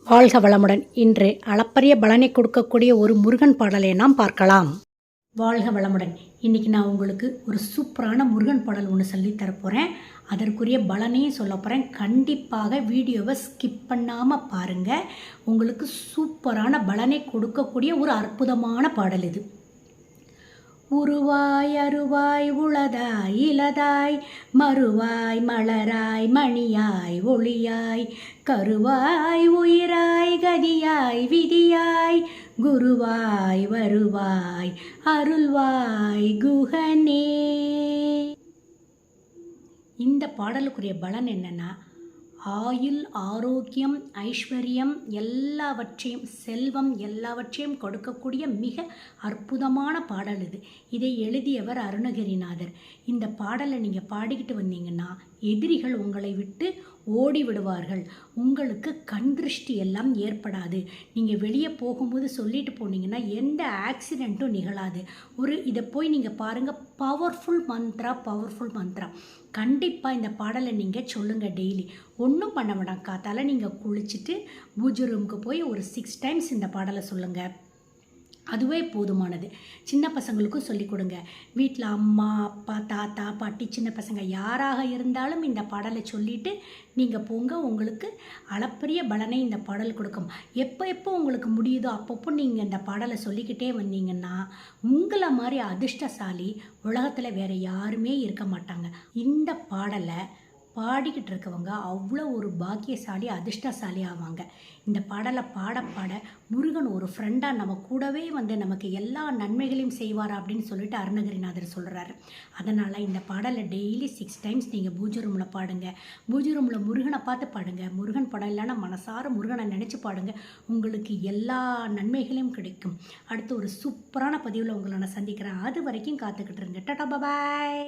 வாழ்க வளமுடன். இன்று அளப்பரிய பலனை கொடுக்கக்கூடிய ஒரு முருகன் பாடலை நாம் பார்க்கலாம். வாழ்க வளமுடன். இன்றைக்கி நான் உங்களுக்கு ஒரு சூப்பரான முருகன் பாடல் ஒன்று சொல்லித்தரப்போகிறேன். அதற்குரிய பலனையும் சொல்ல போகிறேன். கண்டிப்பாக வீடியோவை ஸ்கிப் பண்ணாமல் பாருங்கள். உங்களுக்கு சூப்பரான பலனை கொடுக்கக்கூடிய ஒரு அற்புதமான பாடல் இது. உருவாய் அருவாய் உளதாய் இலதாய் மறுவாய் மலராய் மணியாய் ஒளியாய் கருவாய் உயிராய் கதியாய் விதியாய் குருவாய் வருவாய் அருள்வாய் குகனே. இந்த பாடலுக்குரிய பலன் என்னன்னா, ஆயுள், ஆரோக்கியம், ஐஸ்வர்யம் எல்லாவற்றையும், செல்வம் எல்லாவற்றையும் கொடுக்கக்கூடிய மிக அற்புதமான பாடல் இது. இதை எழுதியவர் அருணகிரிநாதர். இந்த பாடலை நீங்கள் பாடிக்கிட்டு வந்தீங்கன்னா எதிரிகள் உங்களை விட்டு ஓடி விடுவார்கள். உங்களுக்கு கண் திருஷ்டி எல்லாம் ஏற்படாது. நீங்கள் வெளியே போகும்போது சொல்லிட்டு போனீங்கன்னா எந்த ஆக்சிடெண்ட்டும் நிகழாது. இதை போய் நீங்கள் பாருங்கள். பவர்ஃபுல் மந்த்ரா. கண்டிப்பாக இந்த பாடலை நீங்கள் சொல்லுங்கள். டெய்லி ஒன்றும் பண்ண வேண்டாம். காத்தால நீங்கள் குளிச்சுட்டு பூஜை ரூமுக்கு போய் ஒரு 6 டைம்ஸ் இந்த பாடலை சொல்லுங்கள். அதுவே போதுமானது. சின்ன பசங்களுக்கும் சொல்லிக் கொடுங்க. வீட்டில் அம்மா, அப்பா, தாத்தா, பாட்டி, சின்ன பசங்க யாராக இருந்தாலும் இந்த பாடலை சொல்லிவிட்டு நீங்கள் போங்க. உங்களுக்கு அளப்பரிய பலனை இந்த பாடல் கொடுக்கும். எப்போ உங்களுக்கு முடியுதோ அப்பப்போ நீங்கள் இந்த பாடலை சொல்லிக்கிட்டே வந்தீங்கன்னா உங்களை மாதிரி அதிர்ஷ்டசாலி உலகத்தில் வேறு யாருமே இருக்க மாட்டாங்க. இந்த பாடலை பாடிக்கிட்டு இருக்கவங்க அவ்வளோ ஒரு பாக்கியசாலி, அதிர்ஷ்டசாலி ஆவாங்க. இந்த பாடலை பாட முருகன் ஒரு ஃப்ரெண்டாக நம்ம கூடவே வந்து நமக்கு எல்லா நன்மைகளையும் செய்வார் அப்படின்னு சொல்லிட்டு அருணகிரிநாதர் சொல்கிறாரு. அதனால் இந்த பாடலை டெய்லி 6 டைம்ஸ் நீங்கள் பூஜை ரூமில் பாடுங்க. பூஜை ரூமில் முருகனை பார்த்து பாடுங்க. முருகன் படம் இல்லைன்னா மனசார முருகனை நினச்சி பாடுங்க. உங்களுக்கு எல்லா நன்மைகளையும் கிடைக்கும். அடுத்து ஒரு சூப்பரான பதிவில் உங்களை நான் சந்திக்கிறேன். அது வரைக்கும் காத்துக்கிட்டு இருங்க. டாடா பாய்.